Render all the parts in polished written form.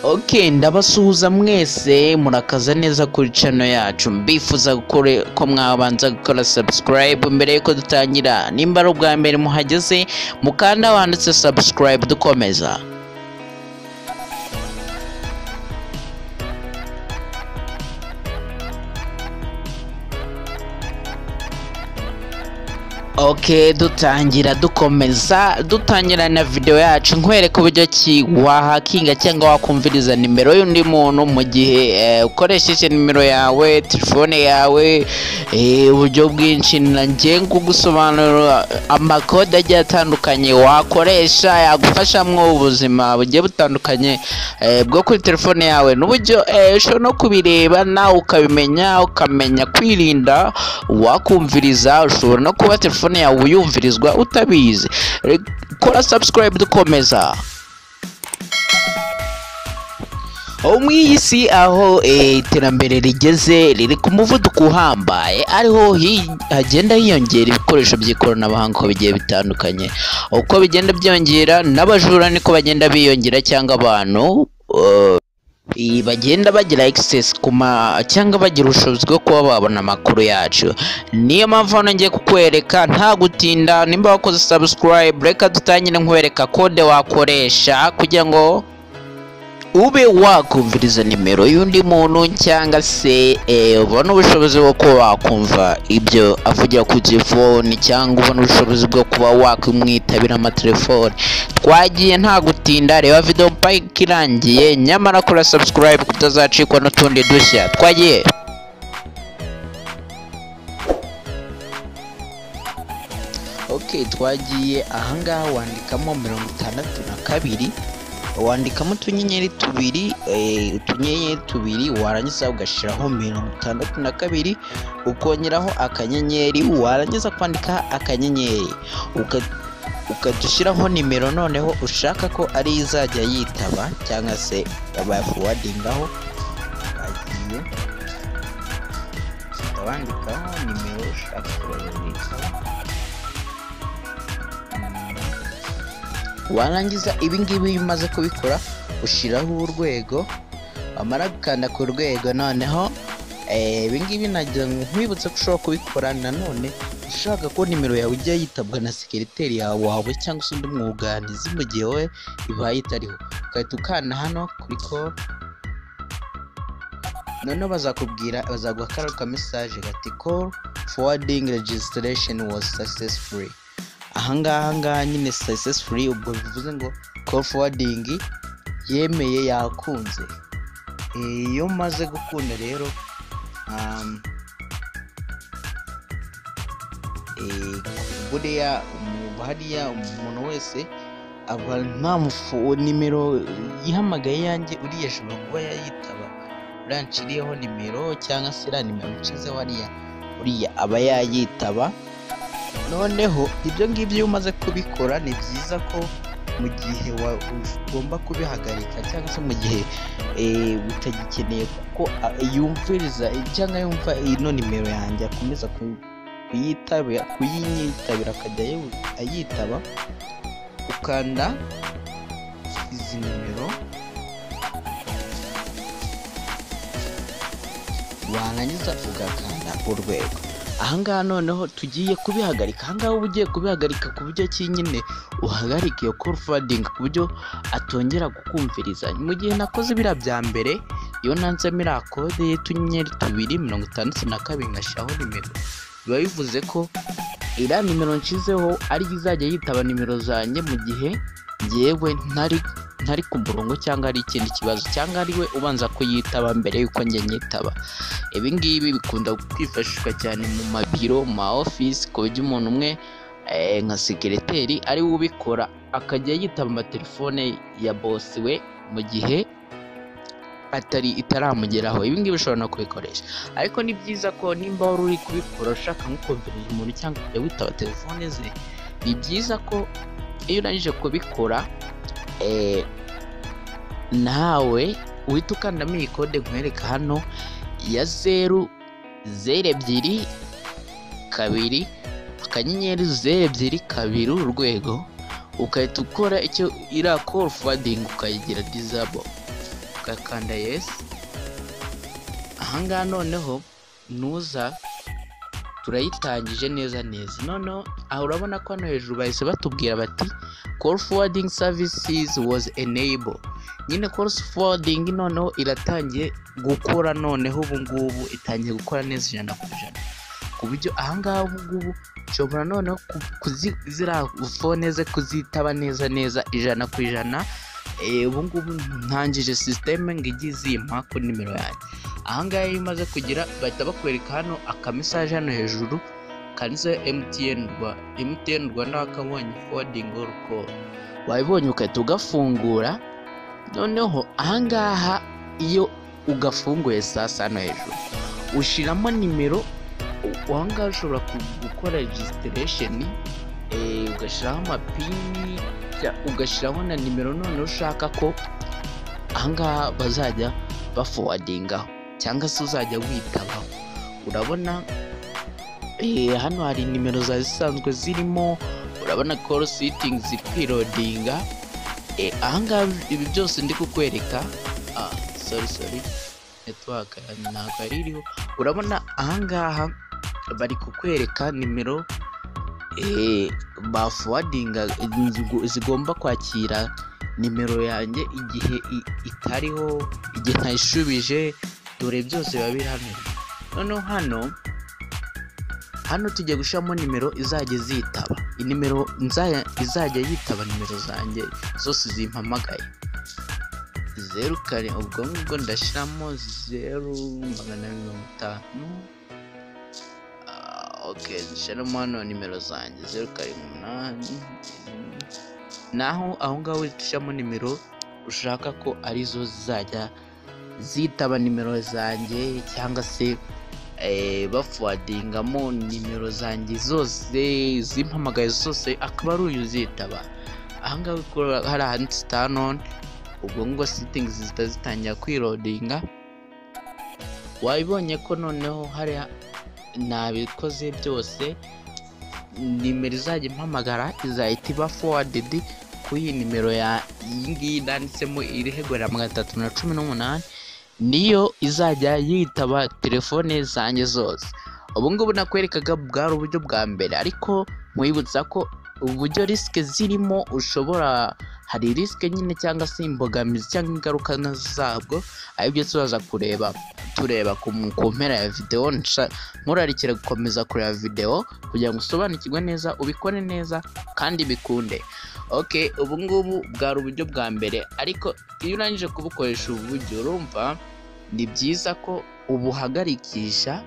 Okay, ndabasuhuza mwese murakaza neza kuri channel yacu. Mbifuza ko mwabanza gukora subscribe mbere yuko dutangira. Nimba ari ubwa mbere muhageze mukanda wanditse subscribe dukomeza. Okay, dutangira na video yacu nkwereka uburyo ki wahakinga cyangwa wakumviriza nimero y'undi muntu mu gihe ukoresheje nimero yawe, telefone yawe, uburyo bwinshi nanjye gusobanura amakode agiye atandukanye wakoresha yagufasha mu ubuzima bugiye butandukanye bwo kuri telefone yawe, n'uburyo ushobora no kubireba nawe ukamenya kwirinda wakumviriza. Ushobora no kuba telefone yawe uyumvirizwa utabizi. Kora subscribe dukomeza. Mw'iyi si aho iterambere rigeze riri ku muvuduko uhambaye, ariho hagenda hiyongera ibikoresho by'ikoranabuhanga ko bigiye bitandukanye. Uko bigenda byongera n'abajura niko bagenda biyongera, cyangwa abantu bagenda bagira access cyangwa bagira ubushobozi bwo kuba babona amakuru yacu. Niyo mpamvu hano ngiye kukwereka nta gutinda. Nimba wakoze subscribe, reka dutangire nkwereka kode wakoresha kugira ngo ube wakumviriza nimero y'undi muntu, cyangwa se ubona ubushobozi bwo kuba wakumva ibyo avugira ku telefone, cyangwa ubona ubushobozi bwo kuba wakumwitabira amatelefone. Twagiye nta gutinda, reba video mpaka irangiye, nyamara kora subscribe kutazacikwa n'utundi dushya. Twagiye. Okay, twagiye ahangaha wandikamo 62, wandikamo utunyenyeri tubiri, warangiza ugashiraho 62, ukongeraho akanyenyeri, warangiza kwandika akanyenyeri ukadushiraho nimero noneho ushaka ko ari izajya yitaba, cyangwa se yaba forwardingaho. Agiye wandikaho nimero ushaka ko yitaba, warangiza ibingibi bimaze kubikora ushiraho urwego. Amara gukanda ku rwego noneho ibingibi nagira nkwibutsa ko ushobora kubikora nanone ushaka ko nimero yawe ijya yitabwa na secretary yawe cyangwa se undi mwuganizi mu gihe we ibaye itariho. Ukahita ukanda hano kuri call, noneho bazaguha ka message gati call forwarding registration was successful. Ahangaha nyine successfully, ubwo bivuze ngo call forwarding yemeye, yakunze. Iyo maze gukunda rero buriya hariya umuntu wese aba nta nimero yihamagaye yanjye uriya ashobora kuba yayitaba, uranciriyeho nimero cyangwa se iriya nimero nshizeho uriya aba yayitaba. Noneho ibyo ngibyo iyo umaze kubikora ni byiza ko mu gihe ugomba kubihagarika, cyangwa se mu gihe utagikeneye kuko yumviriza cyangwa yumva ino nimero yanjye akomeza kuyinyitabira akajya ayitaba, ukanda izi nimero, warangiza ugakanda urwego. Ahangaha noneho tugiye kubihagarika. Ahangaha uba ugiye kubihagarika ku buryo ki nyine uhagarika iyo call forwarding ku buryo atongera gukumviriza. Mu gihe nakoze biriya bya mbere, iyo nanzemo iriya kode y'utunyenyeri 262 ngashyiraho nimero, biba bivuze ko iriya nimero nshizeho ari izajya yitaba nimero zanjye mu gihe njyewe ntari ku murongo, cyangwa ari ikindi kibazo, cyangwa ari we ubanza kuyitaba mbere yuko njye nyitaba. Ibi ngibi bikunda kwifashishwa cyane mu mabiro, mu office, ku buryo umuntu umwe nka secretary ari we ubikora akajya yitaba amatelefone ya boss we mu gihe itaramugeraho. Ibi ngibi ushobora no kubikoresha, ariko ni byiza ko nimba wari uri kubikora ushaka nko kumviriza umuntu cyangwa kujya witaba telefone ze, ni byiza ko iyo urangije kubikora nawe uhita ukandamo iyi kode nkwereka hano ya 002 akanyenyeri 02 urwego, ukahita ukora icyo iriya call forwarding ukayigira disable. ugakanda yes. Ahangaha noneho nuza turayitangije neza. Noneho aho urabona ko hano hejuru bahise batubwira bati call forwarding services was enabled. Nyine call forwarding noneho iratangiye gukora, noneho ubu ngubu itangiye gukora neza 100%, ku buryo ahangaha ubu ngubu nshobora noneho ziriya phone ze kuzitaba neza 100%. Ubu ngubu ntangije system ngo igiye izimpa ku nimero yanjye. Ahangaha iyo umaze kugira bahita bakwereka hano akamesaje hano hejuru kanditse MTN Rwanda wakabonye forwarding all call. Wabibonye ukahita ugafungura. Noneho ahangaha iyo ugafunguye sasa hano hejuru ushiramo nimero. Ahangaha ushobora gukora registration, ugashiraho amapini, ugashiraho na nimero noneho ushaka ko ahangaha bazajya baforwardingaho cyangwa se uzajya witabaho. Urabona hano hari nimero zisanzwe zirimo, urabona call settings zipilodinga. Ahangaha ibi byose ndi kukwereka sorry network ntabwo aririho. Urabona ahangaha bari kukwereka nimero ba forwardinga zigomba kwakira nimero yanjye igihe itariho, igihe ntayishubije, dore byose biba biri hano. Noneho hano tujya gushiramo nimero izajya zitaba, inimero izajya yitaba nimero zanjye zose zimpamagaye. 0 ubwo ngubwo ndashiramo 0 okay, ndashiramo hano nimero zanjye 0 naho aho ngaho wishiramo nimero ushaka ko arizo zizajya zitaba nimero zanjye, cyangwa se baforwardingamo nimero zanjye zose zimpamagaye zose akaba ari uyu zitaba. Ahangaha hari ahanditse turn on, ubwo ngo settings zitangira kwiloadinga. Wabibonye ko noneho hari nabikoze byose, nimero izajya impamagara izahita iba forwarded ku iyi nimero ya iyi ndanditsemo irihegura 318, niyo izajya yitaba telefone zanjye zose. Ubu ngubu nakwerekaga bwari uburyo bwa mbere, ariko mwibutsa ko uburyo risk zirimo ushobora, hari risk nyine cyangwa se imbogamizi cyangwa ingaruka zabwo, aribyo tuzaza tureba ku mpera ya video. Nkurarikira gukomeza kureba video kugira ngo usobanukirwe neza, ubikore neza kandi bikunde. Okay, ubu ngubu bwari uburyo bwa mbere, ariko iyo urangije kubukoresha ubu buryo urumva ni byiza ko ubuhagarikisha.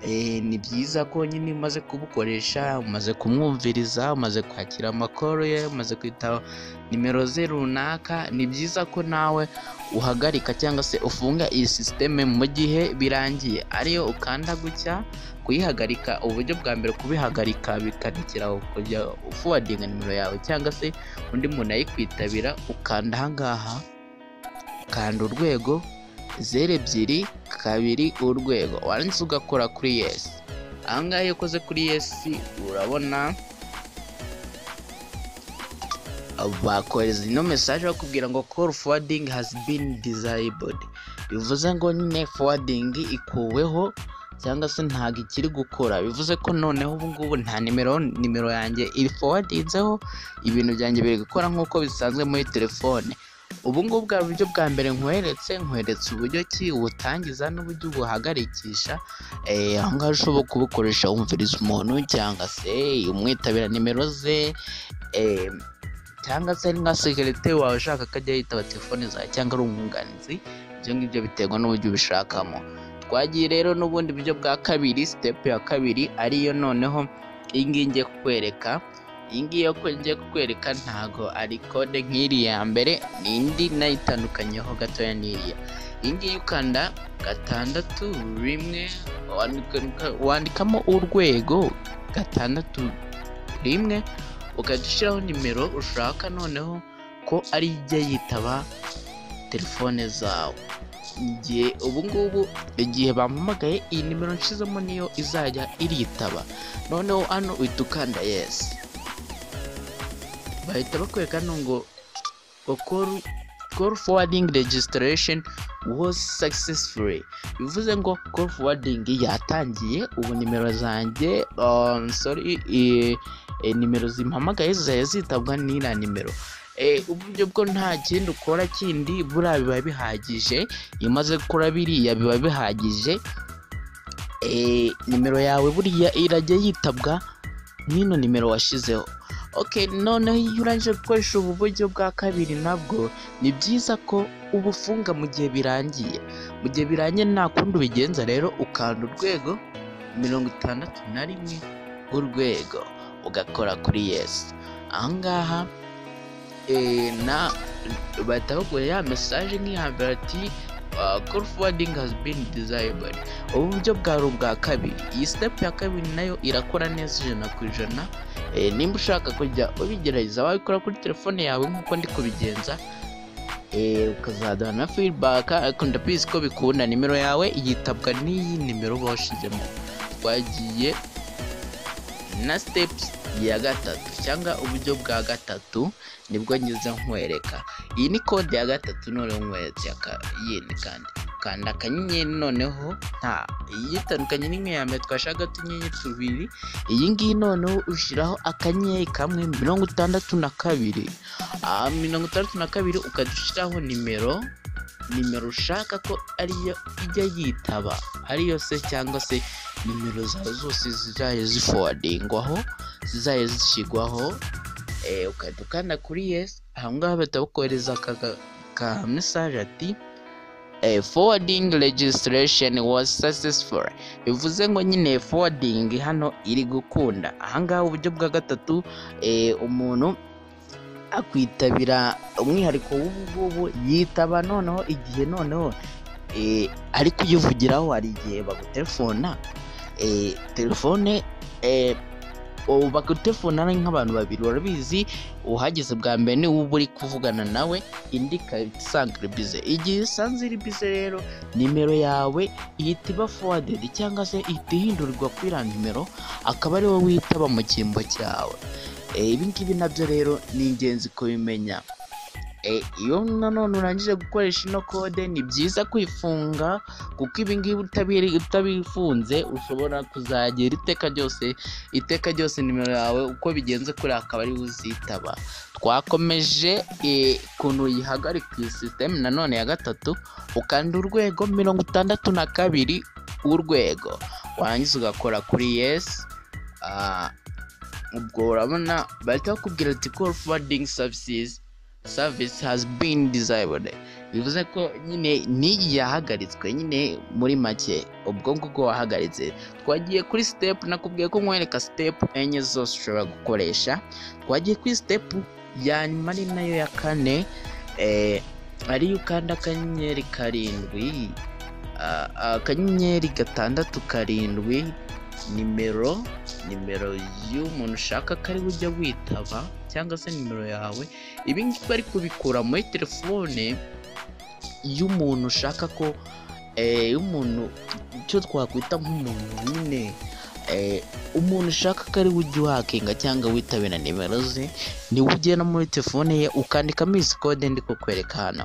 Ni byiza ko nyine umaze kubukoresha, umaze kumwumviriza, umaze kwakira amakoro ye, umaze kwita nimero ze runaka, ni byiza ko nawe uhagarika cyangwa se ufunga iyi system mu gihe birangiye. Ariyo ukanda gutya kuyihagarika, uburyo bwa mbere kubihagarika bikanikiraho kujya forwardinga nimero yawe, cyangwa se undi muntu ayikwitabira ukanda ahangaha, kanda urwego 02 urwego, warangiza ugakora kuri yes. Ahangaha iyo ukoze kuri yes urabona bakohereza ino message bakubwira ngo call forwarding has been disabled. Bivuze ngo nyine forwarding ikuweho cyangwa se ntago ikiri gukora. Bivuze ko noneho ubu ngubu nta nimero yanjye iri forwardinzeho, ibintu byanjye biri gukora nk'uko bisanzwe muri telefone. Ubu ngubu bwa buryo bwa mbere nkweretse uburyo ki ubutangiza n'uburyo buhagarikisha. Ahangaha ushobora kubukoresha wumviriza umuntu, cyangwa se umwitabira nimero ze, cyangwa se nka security wawe ushaka ko ajya yitaba telefone zawe, cyangwa ari umwunganizi. Ibyo ngibyo biterwa n'uburyo ubishakamo. Twagiye rero n'ubundi buryo bwa kabiri, step ya kabiri, ariyo noneho iyi ngiyi ngiye kukwereka. Iyi ngiyi yo ngiye kukwereka ntago ari code nk'iri ya mbere, n'indi nayitandukanyeho gatoya n'iriya. Iyi ngiyi ukanda 6 wandikamo urwego 6 ukadushyiraho nimero ushaka noneho ko ari ijya yitaba telefone zawe. Ubu ngubu igihe bampamagaye iyi nimero nshizemo niyo izajya iritaba. Noneho hano uhita ukanda yes, bahita bakwereka ngo call call forwarding registration was successful. Bivuze ngo call forwarding yatangiye, ubu nimero zanjye nimero zimpamagaye zizajya zitabwa n'iriya nimero. Uburyo bwo nta kindi ukora kindi buriya biba bihagije, iyo umaze gukora biriya biba bihagije. Nimero yawe buriya irajya yitabwa n'ino nimero washizeho. Noneho iyo urangije gukoresha ubu buryo bwa kabiri nabwo ni byiza ko ubufunga mu gihe birangiye. Mu gihe birangiye nta kundi ubigenza rero, ukanda urwego 61 urwego ugakora kuri yes. Ahangaha bahita baguha ya message nk'ihambere ati call forwarding has been disabled. Ubu buryo bwari ubwa kabiri. Iyi step ya kabiri nayo irakora neza 100%. Nimba ushaka kujya ubigerageza wabikora kuri telefone yawe nk'uko ndi kubigenza, ukazaduha na feedback. Ariko ndabizi ko bikunda. Nimero yawe yitabwa n'iyi nimero bashizemo. Twagiye na steps ya gatatu cyangwa uburyo bwa gatatu nibwo ngize nkwereka. Iyi ni code ya gatatu none nkweretse yindi kandi kanda akanyenyeri. Noneho nta yitandukanye n'imwe ya mbere twashaka tunyenyeri tubiri. Iyi ngiyi noneho ushiraho akanyenyeri kamwe 62 62 ukadushiraho nimero ushaka ko ariyo ijya yitaba, ariyo se cyangwa se nimero zawe zose zizaye ziforwardingwaho, zizaye zishigwaho. Ukadukanda kuri yes. Ahangaha batabukohereza ka message ati forwarding registration was successful. Bivuze ngo nyine forwarding hano iri gukunda. Ahangaha uburyo bwa gatatu umuntu akwitabira umwihariko w'ubu yitaba noneho igihe noneho ari kuyivugiraho. Hari igihe bagutelefona telefone bagutelefona nk'abantu babiri, warabizi uhageze bwa mbere ni uba uri kuvugana nawe, indi ikasanga iri bize. Igihe isanze iri bize rero nimero yawe ihita iba forwarded cyangwa se ihita ihindurirwa kuri iriya nimero, akaba ari wowe witaba mu cyimbo cyawe. Ibi ngibi nabyo rero ni ingenzi kubimenya. Iyo nanone urangije gukoresha ino code ni byiza kwifunga, kuko ibi ngibi utabifunze ushobora kuzagera iteka ryose nimero yawe uko bigenze kuri akaba ari uzitaba. Twakomeje kuntu yihagarika iyi system nanone ya gatatu, ukanda urwego 62 urwego, warangiza ugakora kuri yes. Ubwo urabona bahita bakubwira ati call forwarding service has been disabled. Bivuze ko nyine ni yahagaritswe nyine muri make, ubwo ngubwo wahagaritse. Twagiye kuri step, nakubwiye ko nkwereka step enye zose ushobora gukoresha. Twagiye kuri step ya nyuma ari nayo ya kane, ariyo ukanda akanyenyeri 7 akanyenyeri 6 nimero y'umuntu ushaka ko ari ujya witaba cyangwa se nimero yawe. Ibi ngibi bari kubikura muri telefone y'umuntu ushaka ko umuntu icyo twakwita nk'umuntu nyine umuntu ushaka ko ari ujya uhakinga cyangwa witabira nimero ze, niwe ugenda muri telefone ye ukandikamo izi code ndi kukwereka hano.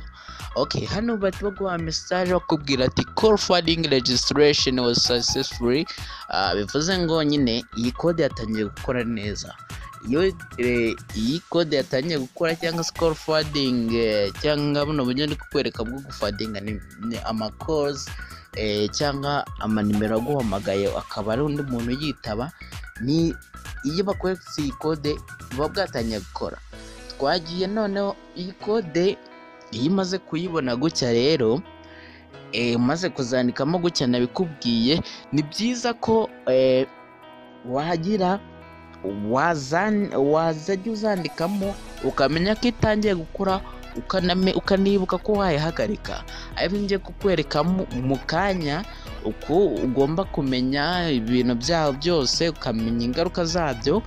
Hano bahita baguha message bakubwira ati call forwarding registration was successful. Bivuze ngo nyine iyi code yatangiye gukora neza. Iyo iyi code yatangiye gukora cyangwa call forwarding cyangwa buno buryo ndi kukwereka bwo guforwardinga ni ama calls cyangwa amanimero aguhamagaye akaba ari undi muntu yitaba, ni iyo bakwereka iyi code buba bwatangiye gukora. Twagiye noneho iyi code iyo imaze kuyibona gutya rero, umaze kuzandikamo gutya nabikubwiye, ni byiza ko wagira wazajya uzandikamo ukamenya ko itangiye gukora, ukanibuka ko wayihagarika. Ariko ngiye kukwereka mu kanya uko ugomba kumenya ibintu byaho byose, ukamenya ingaruka zabyo,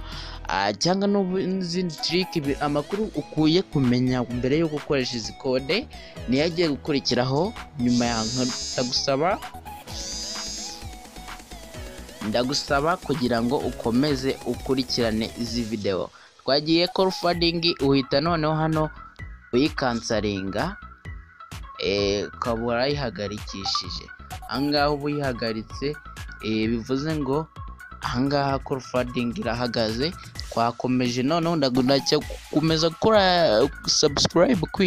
cyangwa n'izindi trick, amakuru ukuye kumenya mbere yo gukoresha izi code niyo agiye gukurikiraho. Nyuma ya ndagusaba kugira ngo ukomeze ukurikirane izi video. Twagiye call forwarding, uhita noneho hano uyikansaringa ukaba warayihagarikishije. Ahangaha uba uyihagaritse bivuze ngo ahangaha call forwarding irahagaze. Twakomeje noneho ndagunda kumeza gukora subscribe ku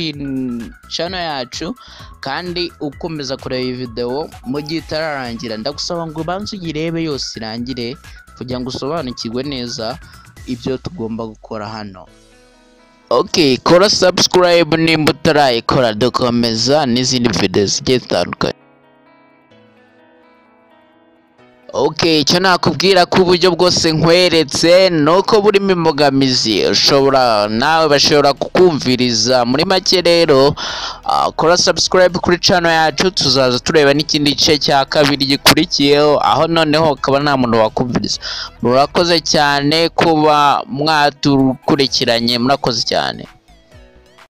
channel yacu, kandi ukomeza kureba iyi video mu gihe itararangira. Ndagusaba ngo ubanze uyirebe yose irangire kugira ngo usobanukirwe neza ibyo tugomba gukora hano. Okay, kora subscribe nimba utarayikora, dukomeza n'izindi video zigiye zitandukanye. Okay, icyo nakubwira ko uburyo bwose nkweretse nuko burimo imbogamizi nawe bashobora kukumviriza. Muri make rero kora subscribe kuri channel yacu, tuzaza tureba n'ikindi gice cya kabiri gikurikiyeho, aho noneho akaba nta muntu wakumviriza. Murakoze cyane kuba mwatukurikiranye, murakoze cyane.